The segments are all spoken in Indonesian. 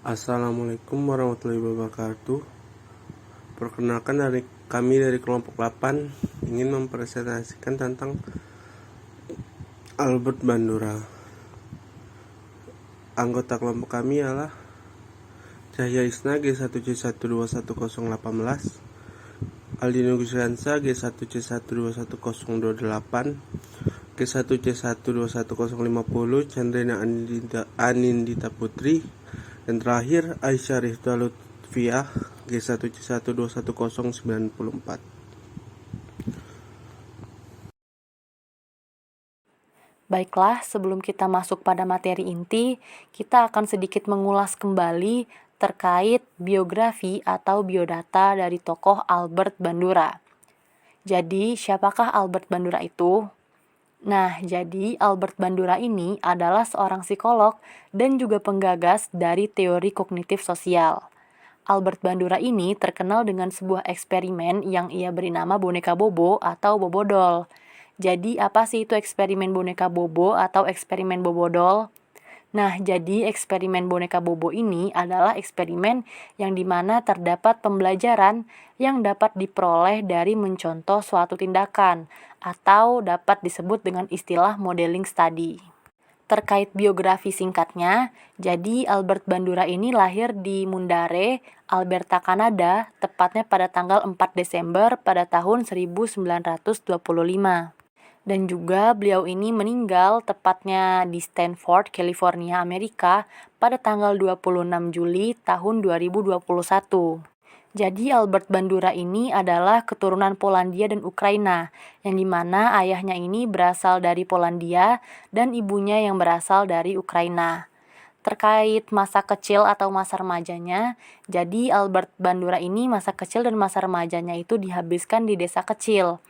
Assalamualaikum warahmatullahi wabarakatuh. Perkenalkan kami dari kelompok 8 ingin mempresentasikan tentang Albert Bandura. Anggota kelompok kami adalah Cahya Isna G1C121018, Aldino Gusriansa G1C121028, G1C121050, Chandrina Anindita Putri, dan terakhir Aisyah Rizda Lutfiah G1C121094. Baiklah, sebelum kita masuk pada materi inti, kita akan sedikit mengulas kembali terkait biografi atau biodata dari tokoh Albert Bandura. Jadi, siapakah Albert Bandura itu? Nah, jadi Albert Bandura ini adalah seorang psikolog dan juga penggagas dari teori kognitif sosial. Albert Bandura ini terkenal dengan sebuah eksperimen yang ia beri nama boneka Bobo atau Bobodol. Jadi, apa sih itu eksperimen boneka Bobo atau eksperimen Bobodol? Nah, jadi eksperimen boneka Bobo ini adalah eksperimen yang dimana terdapat pembelajaran yang dapat diperoleh dari mencontoh suatu tindakan atau dapat disebut dengan istilah modeling study. Terkait biografi singkatnya, jadi Albert Bandura ini lahir di Mundare, Alberta, Kanada, tepatnya pada tanggal 4 Desember pada tahun 1925. Dan juga beliau ini meninggal tepatnya di Stanford, California, Amerika pada tanggal 26 Juli tahun 2021. Jadi Albert Bandura ini adalah keturunan Polandia dan Ukraina, yang dimana ayahnya ini berasal dari Polandia dan ibunya yang berasal dari Ukraina. Terkait masa kecil atau masa remajanya, jadi Albert Bandura ini masa kecil dan masa remajanya itu dihabiskan di desa kecil.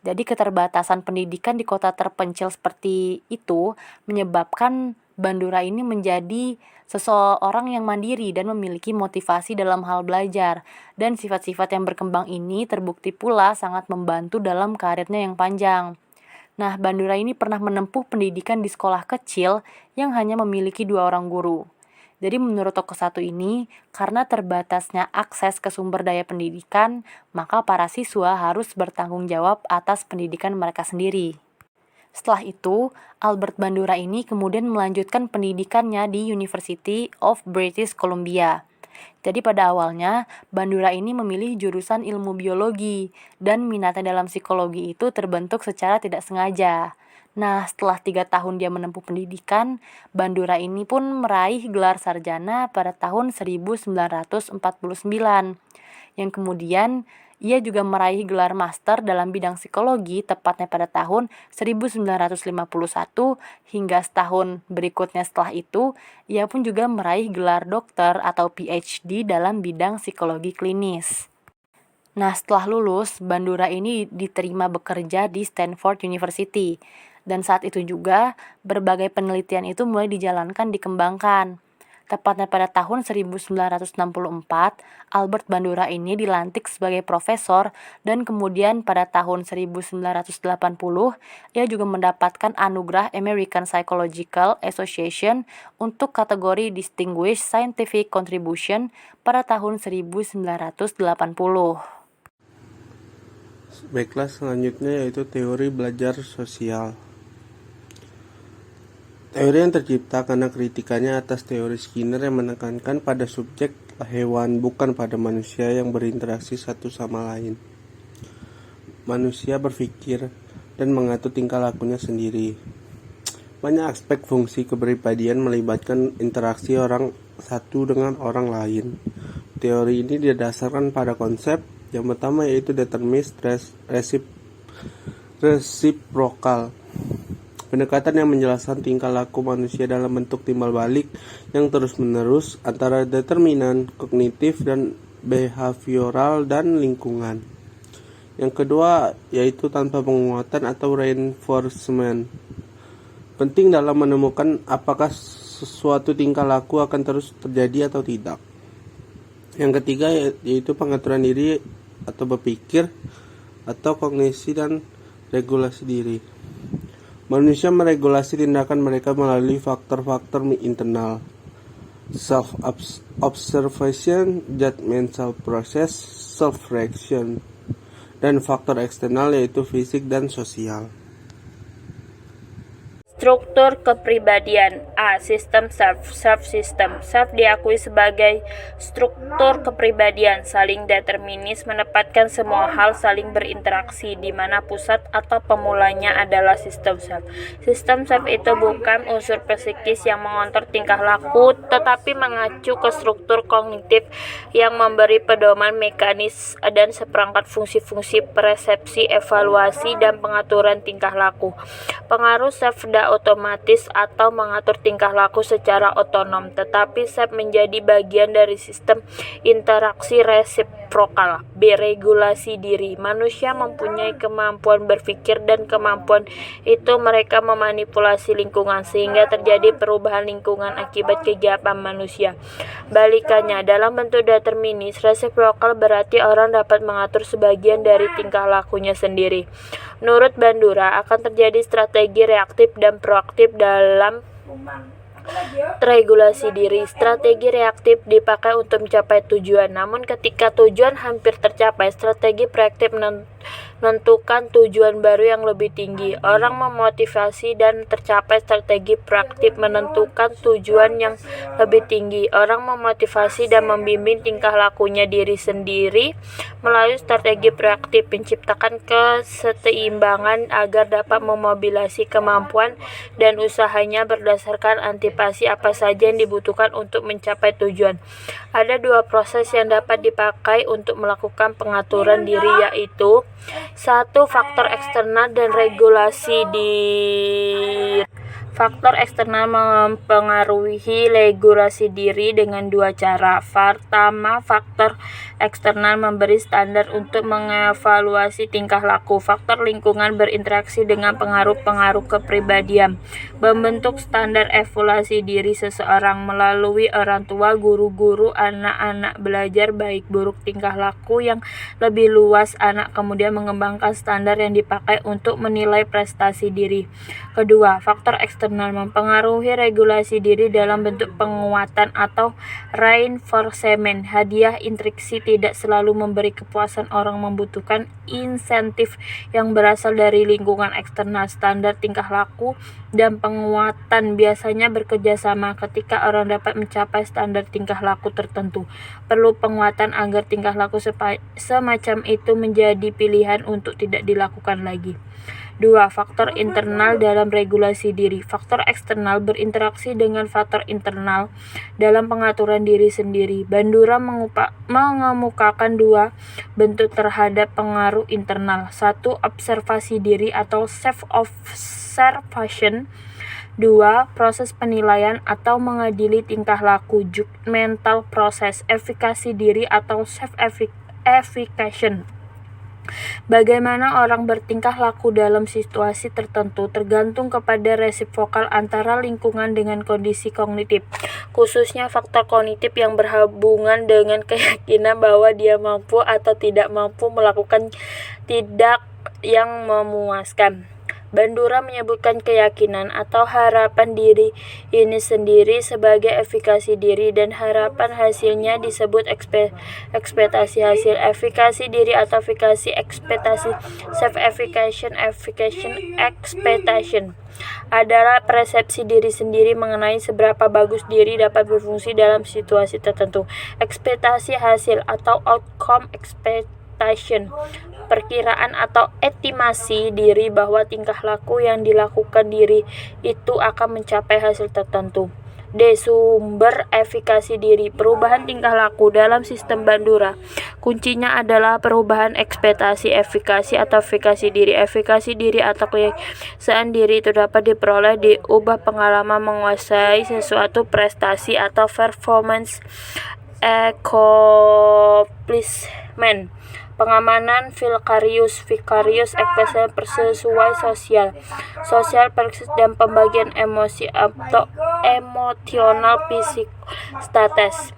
Jadi keterbatasan pendidikan di kota terpencil seperti itu menyebabkan Bandura ini menjadi seseorang yang mandiri dan memiliki motivasi dalam hal belajar. Dan sifat-sifat yang berkembang ini terbukti pula sangat membantu dalam karirnya yang panjang. Nah, Bandura ini pernah menempuh pendidikan di sekolah kecil yang hanya memiliki 2 orang guru. Jadi menurut tokoh satu ini, karena terbatasnya akses ke sumber daya pendidikan, maka para siswa harus bertanggung jawab atas pendidikan mereka sendiri. Setelah itu, Albert Bandura ini kemudian melanjutkan pendidikannya di University of British Columbia. Jadi pada awalnya, Bandura ini memilih jurusan ilmu biologi, dan minatnya dalam psikologi itu terbentuk secara tidak sengaja. Nah, setelah 3 tahun dia menempuh pendidikan, Bandura ini pun meraih gelar sarjana pada tahun 1949. Yang kemudian, ia juga meraih gelar master dalam bidang psikologi tepatnya pada tahun 1951 hingga setahun berikutnya setelah itu, ia pun juga meraih gelar dokter atau PhD dalam bidang psikologi klinis. Nah, setelah lulus, Bandura ini diterima bekerja di Stanford University. Dan saat itu juga, berbagai penelitian itu mulai dijalankan dikembangkan. Tepatnya pada tahun 1964, Albert Bandura ini dilantik sebagai profesor dan kemudian pada tahun 1980, ia juga mendapatkan anugerah American Psychological Association untuk kategori Distinguished Scientific Contribution pada tahun 1980. Baiklah, selanjutnya yaitu teori belajar sosial. Teori yang tercipta karena kritikannya atas teori Skinner yang menekankan pada subjek hewan bukan pada manusia yang berinteraksi satu sama lain. Manusia berpikir dan mengatur tingkah lakunya sendiri. Banyak aspek fungsi kepribadian melibatkan interaksi orang satu dengan orang lain. Teori ini didasarkan pada konsep yang pertama yaitu determinis resiprokal. Pendekatan yang menjelaskan tingkah laku manusia dalam bentuk timbal balik yang terus-menerus antara determinan, kognitif, dan behavioral dan lingkungan. Yang kedua yaitu tanpa penguatan atau reinforcement. Penting dalam menemukan apakah sesuatu tingkah laku akan terus terjadi atau tidak. Yang ketiga yaitu pengaturan diri atau berpikir atau kognisi dan regulasi diri. Manusia meregulasi tindakan mereka melalui faktor-faktor internal. self-observation, judgmental process, self-reaction, dan faktor eksternal yaitu fisik dan sosial. Struktur kepribadian. A. Sistem self. Self system. Self diakui sebagai struktur kepribadian saling determinis, menempatkan semua hal saling berinteraksi, di mana pusat atau pemulanya adalah sistem self. Sistem self itu bukan unsur psikis yang mengontrol tingkah laku, tetapi mengacu ke struktur kognitif yang memberi pedoman mekanis dan seperangkat fungsi-fungsi persepsi, evaluasi, dan pengaturan tingkah laku. Pengaruh self otomatis atau mengatur tingkah laku secara otonom, tetapi self menjadi bagian dari sistem interaksi resiprokal. B. Regulasi diri. Manusia mempunyai kemampuan berpikir, dan kemampuan itu mereka memanipulasi lingkungan sehingga terjadi perubahan lingkungan akibat kegiatan manusia. Balikannya, dalam bentuk determinis, resiprokal berarti orang dapat mengatur sebagian dari tingkah lakunya sendiri. Menurut Bandura, akan terjadi strategi reaktif dan proaktif dalam regulasi diri. Strategi reaktif dipakai untuk mencapai tujuan, namun ketika tujuan hampir tercapai, strategi proaktif menentukan tujuan baru yang lebih tinggi. Orang memotivasi dan tercapai strategi proaktif menentukan tujuan yang lebih tinggi. Orang memotivasi dan membimbing tingkah lakunya diri sendiri melalui strategi proaktif, menciptakan keseimbangan agar dapat memobilisasi kemampuan dan usahanya berdasarkan antisipasi apa saja yang dibutuhkan untuk mencapai tujuan. Ada dua proses yang dapat dipakai untuk melakukan pengaturan diri, yaitu 1. Faktor eksternal dan regulasi diri. Faktor eksternal mempengaruhi regulasi diri dengan dua cara. Pertama, faktor eksternal memberi standar untuk mengevaluasi tingkah laku. Faktor lingkungan berinteraksi dengan pengaruh-pengaruh kepribadian, membentuk standar evaluasi diri seseorang melalui orang tua, guru-guru, anak-anak belajar baik buruk tingkah laku yang lebih luas. Anak kemudian mengembangkan standar yang dipakai untuk menilai prestasi diri. Kedua, faktor eksternal mempengaruhi regulasi diri dalam bentuk penguatan atau reinforcement. Hadiah intriksi tidak selalu memberi kepuasan. Orang membutuhkan insentif yang berasal dari lingkungan eksternal. Standar tingkah laku dan penguatan biasanya bekerja sama. Ketika orang dapat mencapai standar tingkah laku tertentu, perlu penguatan agar tingkah laku semacam itu menjadi pilihan untuk tidak dilakukan lagi. 2. Faktor internal dalam regulasi diri. Faktor eksternal berinteraksi dengan faktor internal dalam pengaturan diri sendiri. Bandura mengemukakan dua bentuk terhadap pengaruh internal. 1. Observasi diri atau self-observation. 2. Proses penilaian atau mengadili tingkah laku, judgmental process. Efikasi diri atau self-effication. Bagaimana orang bertingkah laku dalam situasi tertentu tergantung kepada resiprokal antara lingkungan dengan kondisi kognitif, khususnya faktor kognitif yang berhubungan dengan keyakinan bahwa dia mampu atau tidak mampu melakukan tindak yang memuaskan. Bandura menyebutkan keyakinan atau harapan diri ini sendiri sebagai efikasi diri, dan harapan hasilnya disebut ekspektasi hasil. Efikasi diri atau efikasi ekspektasi, self-effication, expectation, adalah persepsi diri sendiri mengenai seberapa bagus diri dapat berfungsi dalam situasi tertentu. Ekspektasi hasil atau outcome expectation, perkiraan atau estimasi diri bahwa tingkah laku yang dilakukan diri itu akan mencapai hasil tertentu. D. Sumber efikasi diri. Perubahan tingkah laku dalam sistem Bandura kuncinya adalah perubahan ekspektasi efikasi atau efikasi diri. Efikasi diri atau keyakinan diri itu dapat diperoleh diubah pengalaman menguasai sesuatu, prestasi atau performance, accomplishment, pengamanan, vicarious expression, persesuai social persis, dan pembagian emosi atau emotional psikostatus.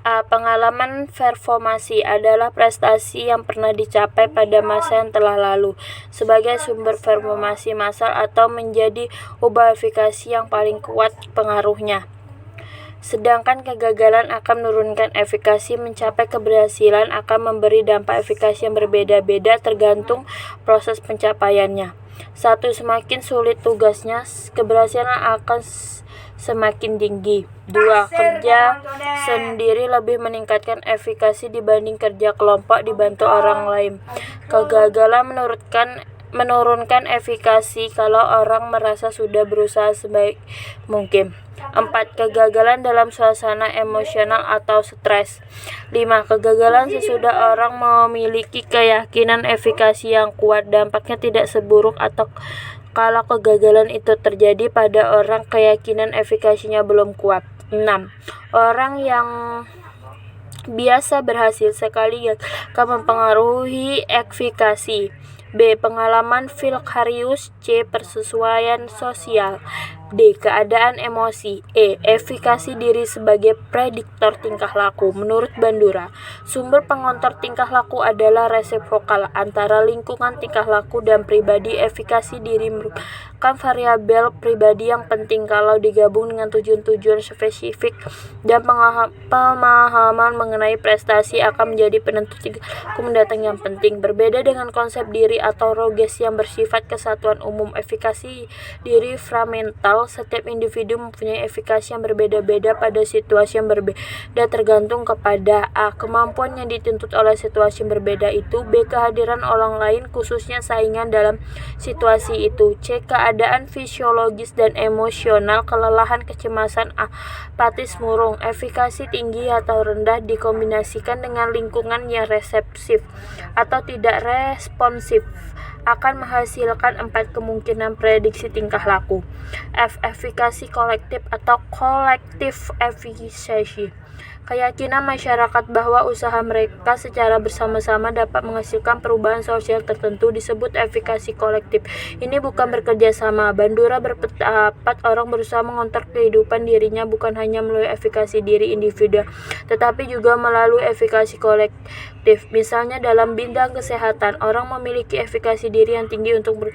A. Pengalaman performasi adalah prestasi yang pernah dicapai pada masa yang telah lalu sebagai sumber performasi massal atau menjadi ubah efikasi yang paling kuat pengaruhnya. Sedangkan kegagalan akan menurunkan efikasi. Mencapai keberhasilan akan memberi dampak efikasi yang berbeda-beda tergantung proses pencapaiannya. 1. Semakin sulit tugasnya, keberhasilan akan semakin tinggi. 2. Kerja sendiri lebih meningkatkan efikasi dibanding kerja kelompok dibantu orang lain. Kegagalan menurunkan efikasi kalau orang merasa sudah berusaha sebaik mungkin. 4. Kegagalan dalam suasana emosional atau stres. 5. Kegagalan sesudah orang memiliki keyakinan efikasi yang kuat. Dampaknya tidak seburuk atau kalau kegagalan itu terjadi pada orang keyakinan efikasinya belum kuat. 6. Orang yang biasa berhasil sekali akan mempengaruhi efikasi. B. Pengalaman vicarious. C. Persesuaian sosial. D. Keadaan emosi. E. Efikasi diri sebagai prediktor tingkah laku. Menurut Bandura, sumber pengontrol tingkah laku adalah resepokal antara lingkungan tingkah laku dan pribadi. Efikasi diri merupakan variabel pribadi yang penting kalau digabung dengan tujuan-tujuan spesifik dan pemahaman mengenai prestasi akan menjadi penentu tingkah laku mendatang yang penting. Berbeda dengan konsep diri atau roges yang bersifat kesatuan umum, efikasi diri fragmental. Setiap individu mempunyai efikasi yang berbeda-beda pada situasi yang berbeda tergantung kepada A. Kemampuan yang dituntut oleh situasi yang berbeda itu. B. Kehadiran orang lain khususnya saingan dalam situasi itu. C. Keadaan fisiologis dan emosional, kelelahan, kecemasan, apatis, murung. Efikasi tinggi atau rendah dikombinasikan dengan lingkungan yang reseptif atau tidak responsif akan menghasilkan 4 kemungkinan prediksi tingkah laku. F. Efikasi kolektif atau collective efficiency. Keyakinan masyarakat bahwa usaha mereka secara bersama-sama dapat menghasilkan perubahan sosial tertentu disebut efikasi kolektif. Ini bukan bekerja sama. Bandura berpendapat orang berusaha mengontrol kehidupan dirinya bukan hanya melalui efikasi diri individu, tetapi juga melalui efikasi kolektif. Misalnya dalam bidang kesehatan, orang memiliki efikasi diri yang tinggi untuk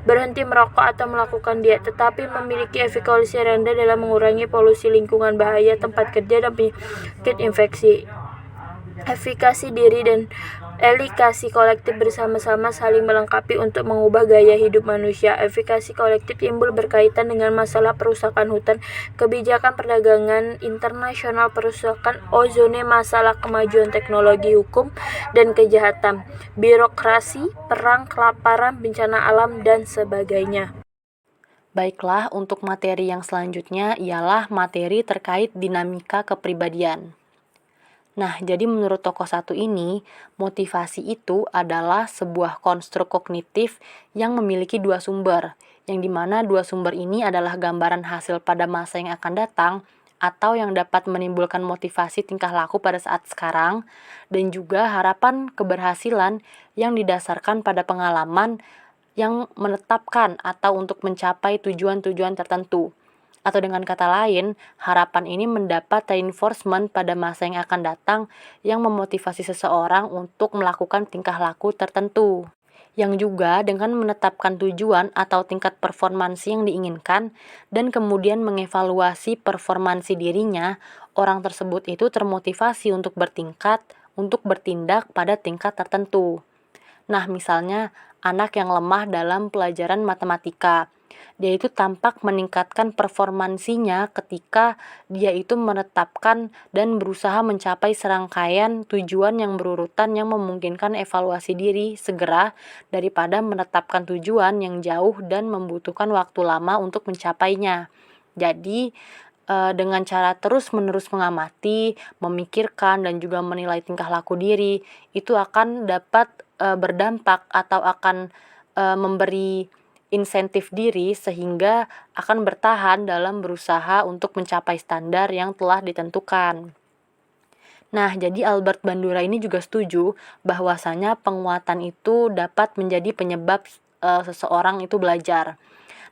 berhenti merokok atau melakukan diet, tetapi memiliki efikasi rendah dalam mengurangi polusi lingkungan, bahaya tempat kerja, dan penyakit infeksi. Efikasi diri dan efikasi kolektif bersama-sama saling melengkapi untuk mengubah gaya hidup manusia. Efikasi kolektif timbul berkaitan dengan masalah perusakan hutan, kebijakan perdagangan internasional, perusakan ozone, masalah kemajuan teknologi, hukum dan kejahatan, birokrasi, perang, kelaparan, bencana alam, dan sebagainya. Baiklah, untuk materi yang selanjutnya ialah materi terkait dinamika kepribadian. Nah, jadi menurut tokoh satu ini, motivasi itu adalah sebuah konstruk kognitif yang memiliki dua sumber, yang dimana dua sumber ini adalah gambaran hasil pada masa yang akan datang, atau yang dapat menimbulkan motivasi tingkah laku pada saat sekarang, dan juga harapan keberhasilan yang didasarkan pada pengalaman yang menetapkan atau untuk mencapai tujuan-tujuan tertentu. Atau dengan kata lain, harapan ini mendapat reinforcement pada masa yang akan datang yang memotivasi seseorang untuk melakukan tingkah laku tertentu. Yang juga dengan menetapkan tujuan atau tingkat performansi yang diinginkan dan kemudian mengevaluasi performansi dirinya, orang tersebut itu termotivasi untuk bertindak pada tingkat tertentu. Nah, misalnya anak yang lemah dalam pelajaran matematika. Dia itu tampak meningkatkan performansinya ketika dia itu menetapkan dan berusaha mencapai serangkaian tujuan yang berurutan yang memungkinkan evaluasi diri segera daripada menetapkan tujuan yang jauh dan membutuhkan waktu lama untuk mencapainya. Jadi, dengan cara terus-menerus mengamati, memikirkan, dan juga menilai tingkah laku diri, itu akan dapat berdampak atau akan memberi insentif diri sehingga akan bertahan dalam berusaha untuk mencapai standar yang telah ditentukan. Nah, jadi Albert Bandura ini juga setuju bahwasanya penguatan itu dapat menjadi penyebab seseorang itu belajar.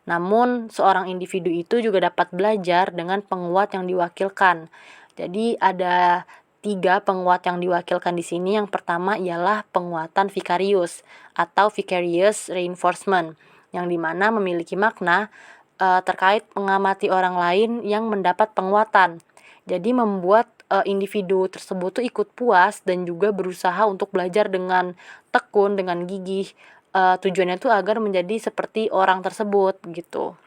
Namun, seorang individu itu juga dapat belajar dengan penguat yang diwakilkan. Jadi, ada 3 penguat yang diwakilkan di sini. Yang pertama ialah penguatan vicarious atau vicarious reinforcement, yang dimana memiliki makna terkait mengamati orang lain yang mendapat penguatan. Jadi membuat individu tersebut tuh ikut puas dan juga berusaha untuk belajar dengan tekun, dengan gigih. Tujuannya tuh agar menjadi seperti orang tersebut gitu.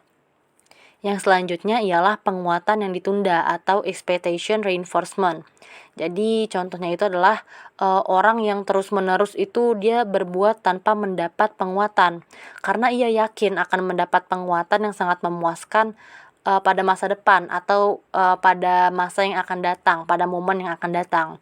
Yang selanjutnya ialah penguatan yang ditunda atau expectation reinforcement. Jadi contohnya itu adalah orang yang terus-menerus itu dia berbuat tanpa mendapat penguatan karena ia yakin akan mendapat penguatan yang sangat memuaskan pada masa depan atau pada masa yang akan datang, pada momen yang akan datang.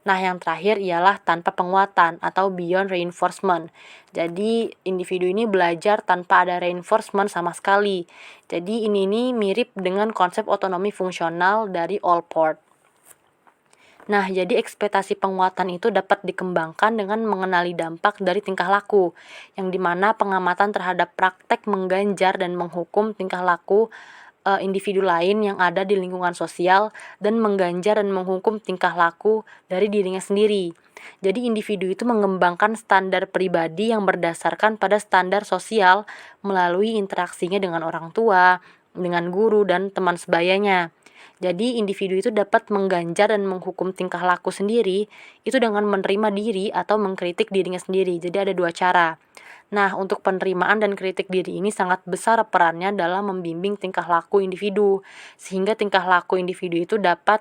Nah, yang terakhir ialah tanpa penguatan atau beyond reinforcement. Jadi, individu ini belajar tanpa ada reinforcement sama sekali. Jadi, ini mirip dengan konsep otonomi fungsional dari Allport. Nah, jadi ekspektasi penguatan itu dapat dikembangkan dengan mengenali dampak dari tingkah laku, yang dimana pengamatan terhadap praktek mengganjar dan menghukum tingkah laku individu lain yang ada di lingkungan sosial dan mengganjar dan menghukum tingkah laku dari dirinya sendiri. Jadi individu itu mengembangkan standar pribadi yang berdasarkan pada standar sosial melalui interaksinya dengan orang tua, dengan guru, dan teman sebayanya. Jadi individu itu dapat mengganjar dan menghukum tingkah laku sendiri itu dengan menerima diri atau mengkritik dirinya sendiri. Jadi ada dua cara. Nah, untuk penerimaan dan kritik diri ini sangat besar perannya dalam membimbing tingkah laku individu, sehingga tingkah laku individu itu dapat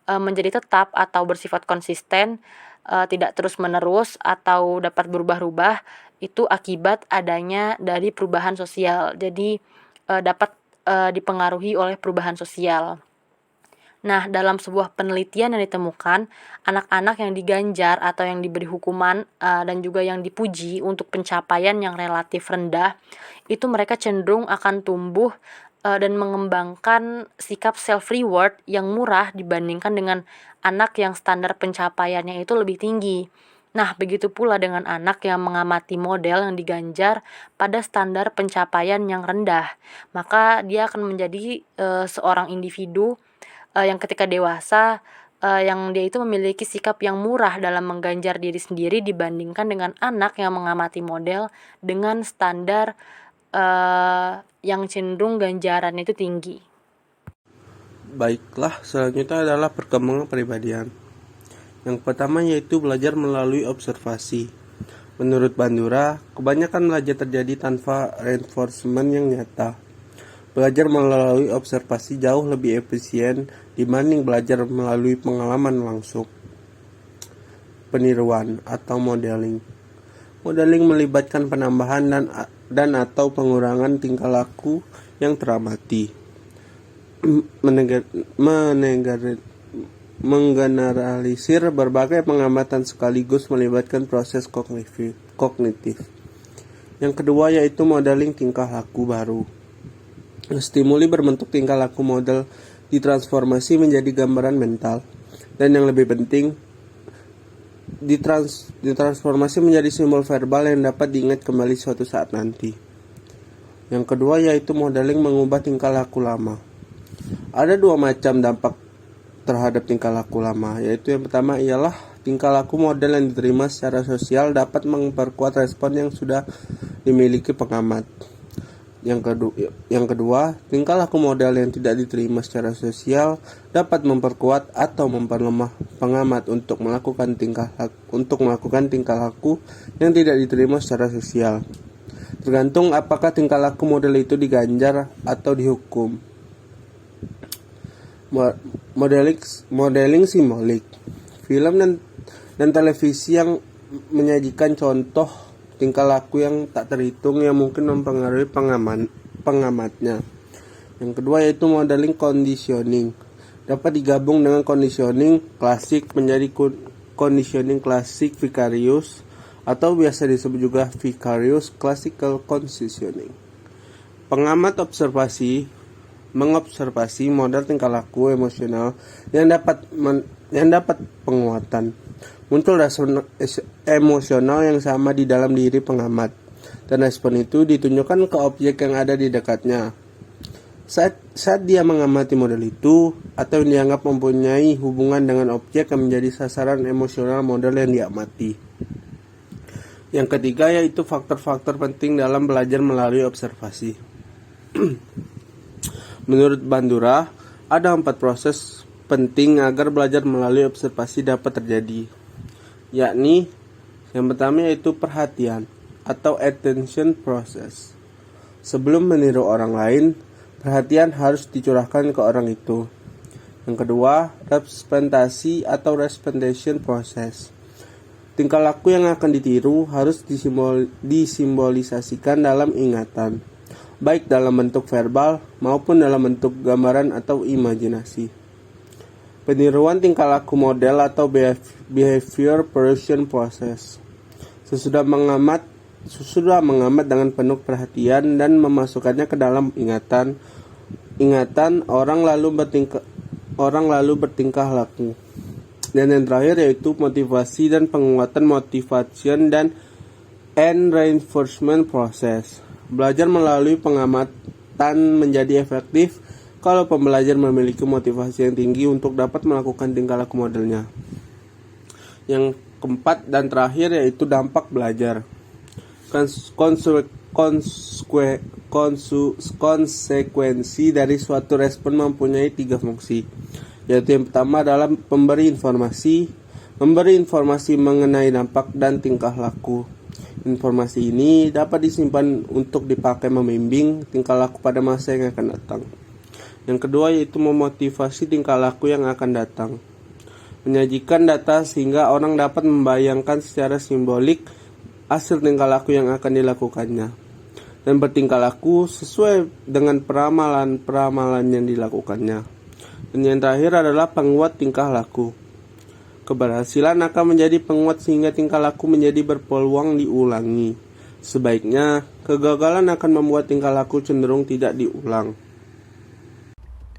menjadi tetap atau bersifat konsisten, tidak terus-menerus atau dapat berubah-ubah, itu akibat adanya dari perubahan sosial. Jadi dapat dipengaruhi oleh perubahan sosial. Nah, dalam sebuah penelitian yang ditemukan, anak-anak yang diganjar atau yang diberi hukuman dan juga yang dipuji untuk pencapaian yang relatif rendah, itu mereka cenderung akan tumbuh dan mengembangkan sikap self-reward yang murah dibandingkan dengan anak yang standar pencapaiannya itu lebih tinggi. Nah, begitu pula dengan anak yang mengamati model yang diganjar pada standar pencapaian yang rendah, maka dia akan menjadi seorang individu yang ketika dewasa yang dia itu memiliki sikap yang murah dalam mengganjar diri sendiri dibandingkan dengan anak yang mengamati model dengan standar yang cenderung ganjaran itu tinggi. Baiklah, selanjutnya adalah perkembangan kepribadian. Yang pertama yaitu belajar melalui observasi. Menurut Bandura, kebanyakan belajar terjadi tanpa reinforcement yang nyata. Belajar melalui observasi jauh lebih efisien dibanding belajar melalui pengalaman langsung. Peniruan atau modeling. Modeling melibatkan penambahan dan atau pengurangan tingkah laku yang teramati. Menggeneralisir berbagai pengamatan sekaligus melibatkan proses kognitif. Yang kedua yaitu modeling tingkah laku baru. Stimuli berbentuk tingkah laku model ditransformasi menjadi gambaran mental, dan yang lebih penting ditransformasi menjadi simbol verbal yang dapat diingat kembali suatu saat nanti. Yang kedua yaitu modeling mengubah tingkah laku lama. Ada dua macam dampak terhadap tingkah laku lama, yaitu yang pertama ialah tingkah laku model yang diterima secara sosial dapat memperkuat respon yang sudah dimiliki pengamat. Yang kedua, tingkah laku model yang tidak diterima secara sosial dapat memperkuat atau memperlemah pengamat untuk melakukan tingkah laku yang tidak diterima secara sosial. Tergantung apakah tingkah laku model itu diganjar atau dihukum. Modeling simbolik. Film dan televisi yang menyajikan contoh tingkah laku yang tak terhitung yang mungkin mempengaruhi pengamatnya. Yang kedua yaitu modeling conditioning. Dapat digabung dengan conditioning klasik menjadi conditioning klasik vicarious atau biasa disebut juga vicarious classical conditioning. Pengamat mengobservasi model tingkah laku emosional yang dapat penguatan. Muncul respon emosional yang sama di dalam diri pengamat, dan respon itu ditunjukkan ke objek yang ada di dekatnya. Saat dia mengamati model itu, atau yang dianggap mempunyai hubungan dengan objek yang menjadi sasaran emosional model yang diamati. Yang ketiga yaitu faktor-faktor penting dalam belajar melalui observasi. Menurut Bandura, ada 4 proses penting agar belajar melalui observasi dapat terjadi, yakni yang pertama yaitu perhatian atau attention process. Sebelum meniru orang lain, perhatian harus dicurahkan ke orang itu. Yang kedua, representasi atau representation process. Tingkah laku yang akan ditiru harus disimbolisasikan dalam ingatan, baik dalam bentuk verbal maupun dalam bentuk gambaran atau imajinasi. Peniruan tingkah laku model atau behavior production process. Sesudah mengamat dengan penuh perhatian dan memasukkannya ke dalam ingatan, orang lalu bertingkah laku. Dan yang terakhir yaitu motivasi dan penguatan motivation dan reinforcement process. Belajar melalui pengamatan menjadi efektif kalau pembelajar memiliki motivasi yang tinggi untuk dapat melakukan tingkah laku modelnya. Yang keempat dan terakhir yaitu dampak belajar. Konsekuensi dari suatu respon mempunyai 3 fungsi, yaitu yang pertama adalah memberi informasi mengenai dampak dan tingkah laku. Informasi ini dapat disimpan untuk dipakai membimbing tingkah laku pada masa yang akan datang. Yang kedua yaitu memotivasi tingkah laku yang akan datang. Menyajikan data sehingga orang dapat membayangkan secara simbolik hasil tingkah laku yang akan dilakukannya, dan bertingkah laku sesuai dengan peramalan yang dilakukannya. Dan yang terakhir adalah penguat tingkah laku. Keberhasilan akan menjadi penguat sehingga tingkah laku menjadi berpeluang diulangi. Sebaiknya, kegagalan akan membuat tingkah laku cenderung tidak diulang.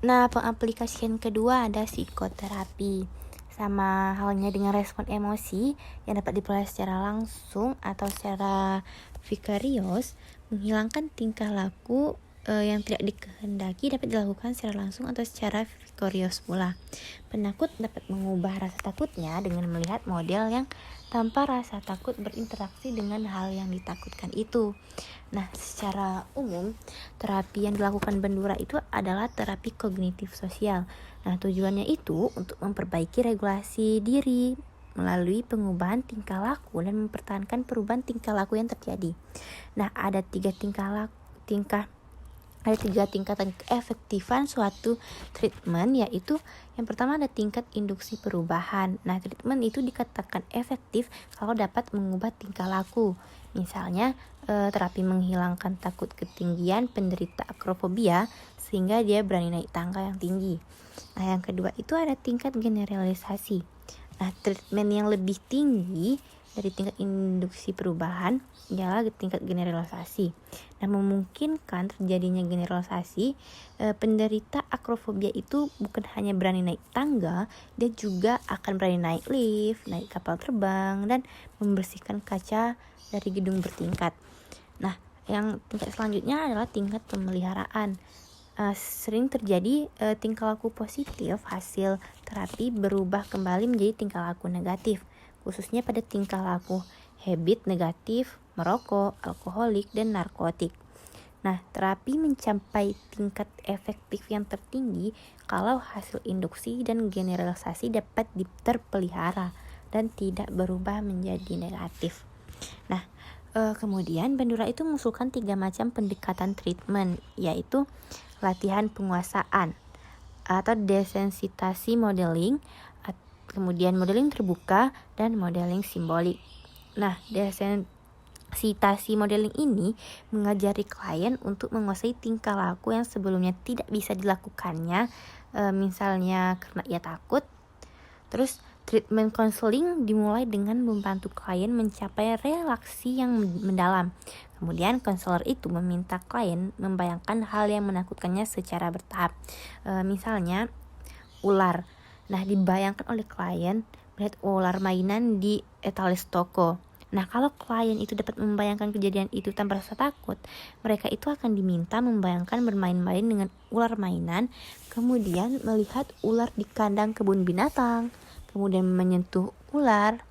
Nah, pengaplikasian kedua ada psikoterapi. Sama halnya dengan respon emosi yang dapat diperoleh secara langsung atau secara vicarious, menghilangkan tingkah laku yang tidak dikehendaki dapat dilakukan secara langsung atau secara vicarious pula. Penakut dapat mengubah rasa takutnya dengan melihat model yang tanpa rasa takut berinteraksi dengan hal yang ditakutkan itu. Nah, secara umum, terapi yang dilakukan Bandura itu adalah terapi kognitif sosial. Nah, tujuannya itu untuk memperbaiki regulasi diri melalui pengubahan tingkah laku dan mempertahankan perubahan tingkah laku yang terjadi. Nah, ada tiga tingkatan keefektifan suatu treatment, yaitu yang pertama ada tingkat induksi perubahan. Nah, treatment itu dikatakan efektif kalau dapat mengubah tingkah laku. Misalnya, terapi menghilangkan takut ketinggian penderita akrofobia sehingga dia berani naik tangga yang tinggi. Nah, yang kedua itu ada tingkat generalisasi. Nah, treatment yang lebih tinggi dari tingkat induksi perubahan ialah tingkat generalisasi. Nah, memungkinkan terjadinya generalisasi, penderita akrofobia itu bukan hanya berani naik tangga, dia juga akan berani naik lift, naik kapal terbang, dan membersihkan kaca dari gedung bertingkat. Nah, yang tingkat selanjutnya adalah tingkat pemeliharaan. Sering terjadi tingkah laku positif hasil terapi berubah kembali menjadi tingkah laku negatif, khususnya pada tingkah laku habit negatif, merokok, alkoholik, dan narkotik. Nah, terapi mencapai tingkat efektif yang tertinggi kalau hasil induksi dan generalisasi dapat terpelihara dan tidak berubah menjadi negatif. Nah, kemudian Bandura itu mengusulkan 3 macam pendekatan treatment, yaitu latihan penguasaan atau desensitasi modeling, kemudian modeling terbuka, dan modeling simbolik. Nah, desensitasi modeling ini mengajari klien untuk menguasai tingkah laku yang sebelumnya tidak bisa dilakukannya, misalnya karena ia takut. Terus treatment counseling dimulai dengan membantu klien mencapai relaksi yang mendalam. Kemudian konselor itu meminta klien membayangkan hal yang menakutkannya secara bertahap. Misalnya ular. Nah, dibayangkan oleh klien melihat ular mainan di etalis toko. Nah, kalau klien itu dapat membayangkan kejadian itu tanpa rasa takut, mereka itu akan diminta membayangkan bermain-main dengan ular mainan, kemudian melihat ular di kandang kebun binatang, kemudian menyentuh ular,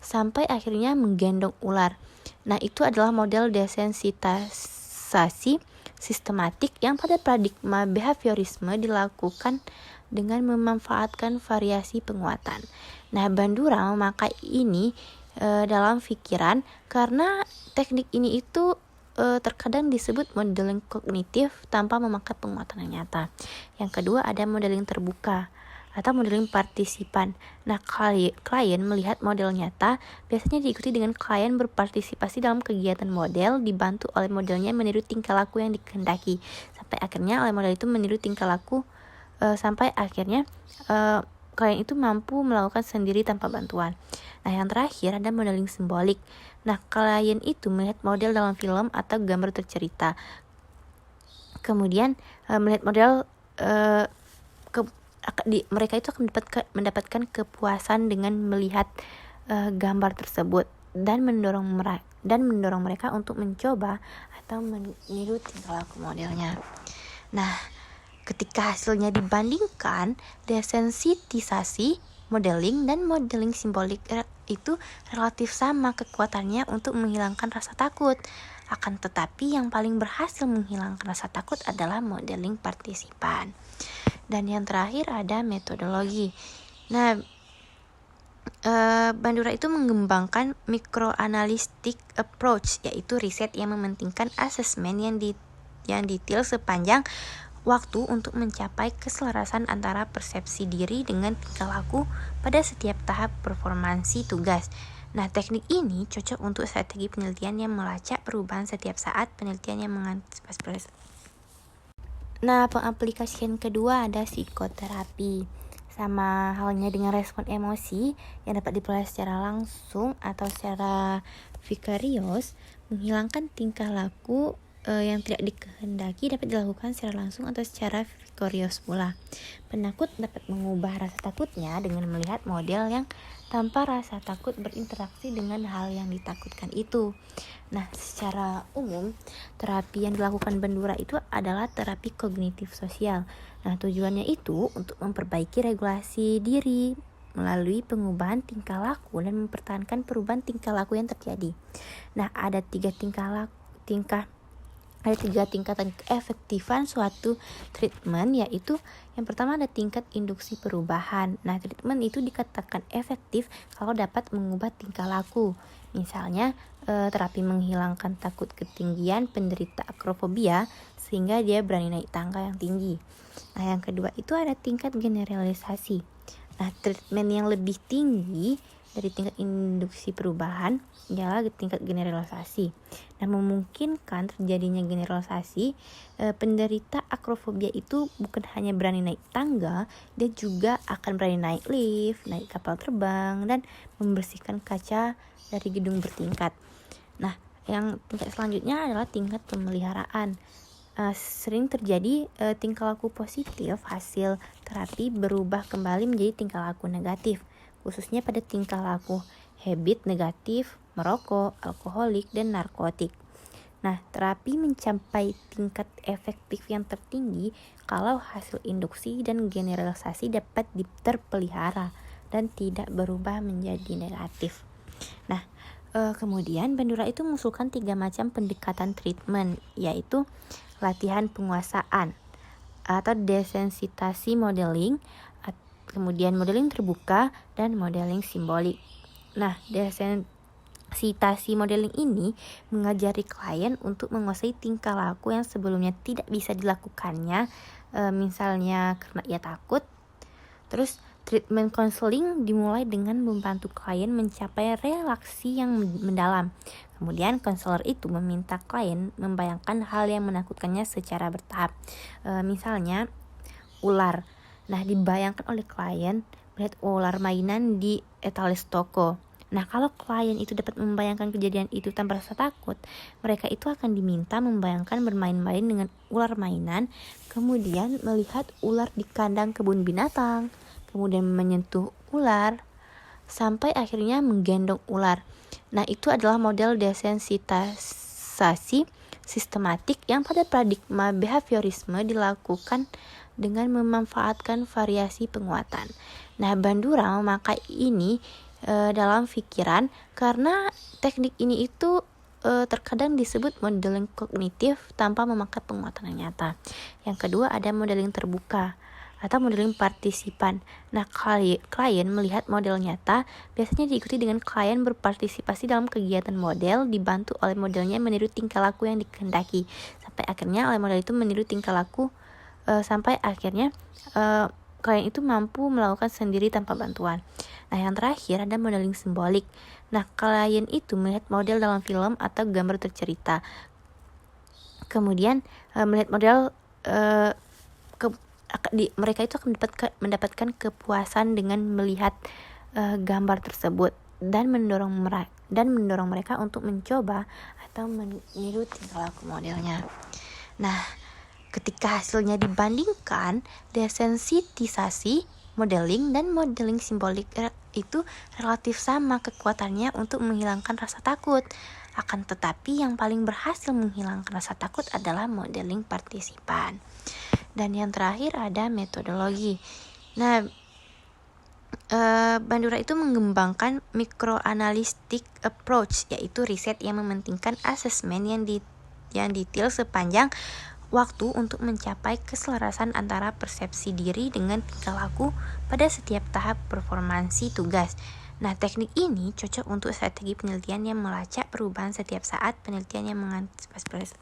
sampai akhirnya menggendong ular. Nah, itu adalah model desensitasi sistematik yang pada paradigma behaviorisme dilakukan dengan memanfaatkan variasi penguatan. Nah, Bandura memakai ini dalam pikiran karena teknik ini itu terkadang disebut modeling kognitif tanpa memakai penguatan yang nyata. Yang kedua ada modeling terbuka atau modeling partisipan. Nah, klien melihat model nyata biasanya diikuti dengan klien berpartisipasi dalam kegiatan model dibantu oleh modelnya meniru tingkah laku yang dikehendaki. Sampai akhirnya oleh model itu meniru tingkah laku sampai akhirnya klien itu mampu melakukan sendiri tanpa bantuan. Nah, yang terakhir ada modeling simbolik. Nah, klien itu melihat model dalam film atau gambar tercerita. Kemudian melihat model mereka itu akan mendapatkan kepuasan dengan melihat gambar tersebut dan mendorong mereka untuk mencoba atau meniru tingkah laku modelnya. Nah, ketika hasilnya dibandingkan, desensitisasi modeling dan modeling simbolik itu relatif sama kekuatannya untuk menghilangkan rasa takut. Akan tetapi yang paling berhasil menghilangkan rasa takut adalah modeling partisipan. Dan yang terakhir ada metodologi. Nah, Bandura itu mengembangkan microanalytic approach, yaitu riset yang mementingkan asesmen yang detail sepanjang waktu untuk mencapai keselarasan antara persepsi diri dengan tingkah laku pada setiap tahap performansi tugas. Nah, teknik ini cocok untuk strategi penelitian yang melacak perubahan setiap saat penelitian yang mengantisipasi proses. Nah, pengaplikasian kedua ada psikoterapi. Sama halnya dengan respon emosi yang dapat diperoleh secara langsung atau secara vicarious, menghilangkan tingkah laku yang tidak dikehendaki dapat dilakukan secara langsung atau secara vicarious pula. Penakut dapat mengubah rasa takutnya dengan melihat model yang tanpa rasa takut berinteraksi dengan hal yang ditakutkan itu. Nah, secara umum, terapi yang dilakukan Bandura itu adalah terapi kognitif sosial. Nah, tujuannya itu untuk memperbaiki regulasi diri melalui pengubahan tingkah laku dan mempertahankan perubahan tingkah laku yang terjadi. Nah, ada tiga tingkatan keefektifan suatu treatment, yaitu yang pertama ada tingkat induksi perubahan. Nah, treatment itu dikatakan efektif kalau dapat mengubah tingkah laku. Misalnya, terapi menghilangkan takut ketinggian penderita akrofobia sehingga dia berani naik tangga yang tinggi. Nah, yang kedua itu ada tingkat generalisasi. Nah, treatment yang lebih tinggi dari tingkat induksi perubahan ialah tingkat generalisasi. Nah, memungkinkan terjadinya generalisasi, penderita akrofobia itu bukan hanya berani naik tangga, dia juga akan berani naik lift, naik kapal terbang, dan membersihkan kaca dari gedung bertingkat. Nah, yang tingkat selanjutnya adalah tingkat pemeliharaan. Sering terjadi tingkah laku positif hasil terapi berubah kembali menjadi tingkah laku negatif, khususnya pada tingkah laku habit negatif, merokok, alkoholik, dan narkotik. Nah, terapi mencapai tingkat efektif yang tertinggi kalau hasil induksi dan generalisasi dapat terpelihara dan tidak berubah menjadi negatif. Nah, kemudian Bandura itu mengusulkan 3 macam pendekatan treatment, yaitu latihan penguasaan atau desensitasi modeling, kemudian modeling terbuka, dan modeling simbolik. Nah, desensitasi modeling ini mengajari klien untuk menguasai tingkah laku yang sebelumnya tidak bisa dilakukannya, misalnya karena ia takut. Terus treatment counseling dimulai dengan membantu klien mencapai relaksi yang mendalam. Kemudian konselor itu meminta klien membayangkan hal yang menakutkannya secara bertahap. Misalnya ular. Nah, dibayangkan oleh klien melihat ular mainan di etalis toko. Nah, kalau klien itu dapat membayangkan kejadian itu tanpa rasa takut, mereka itu akan diminta membayangkan bermain-main dengan ular mainan, kemudian melihat ular di kandang kebun binatang, kemudian menyentuh ular, sampai akhirnya menggendong ular. Nah, itu adalah model desensitisasi sistematik yang pada paradigma behaviorisme dilakukan dengan memanfaatkan variasi penguatan. Nah, Bandura memakai ini dalam pikiran karena teknik ini itu terkadang disebut modeling kognitif tanpa memakai penguatan yang nyata. Yang kedua ada modeling terbuka atau modeling partisipan. Nah, klien melihat model nyata biasanya diikuti dengan klien berpartisipasi dalam kegiatan model, dibantu oleh modelnya meniru tingkah laku yang dikehendaki. Sampai akhirnya oleh model itu meniru tingkah laku klien itu mampu melakukan sendiri tanpa bantuan. Nah, yang terakhir ada modeling simbolik. Nah, klien itu melihat model dalam film atau gambar tercerita. Kemudian melihat model mereka itu akan mendapatkan kepuasan dengan melihat gambar tersebut dan mendorong mereka untuk mencoba atau meniru tingkah laku modelnya. Nah, ketika hasilnya dibandingkan, desensitisasi, modeling, dan modeling simbolik itu relatif sama kekuatannya untuk menghilangkan rasa takut. Akan tetapi yang paling berhasil menghilangkan rasa takut adalah modeling partisipan. Dan yang terakhir ada metodologi. Nah, Bandura itu mengembangkan microanalytic approach, yaitu riset yang mementingkan asesmen yang detail sepanjang waktu untuk mencapai keselarasan antara persepsi diri dengan tingkah laku pada setiap tahap performansi tugas. Nah, teknik ini cocok untuk strategi penelitian yang melacak perubahan setiap saat, penelitian yang mengantisipasi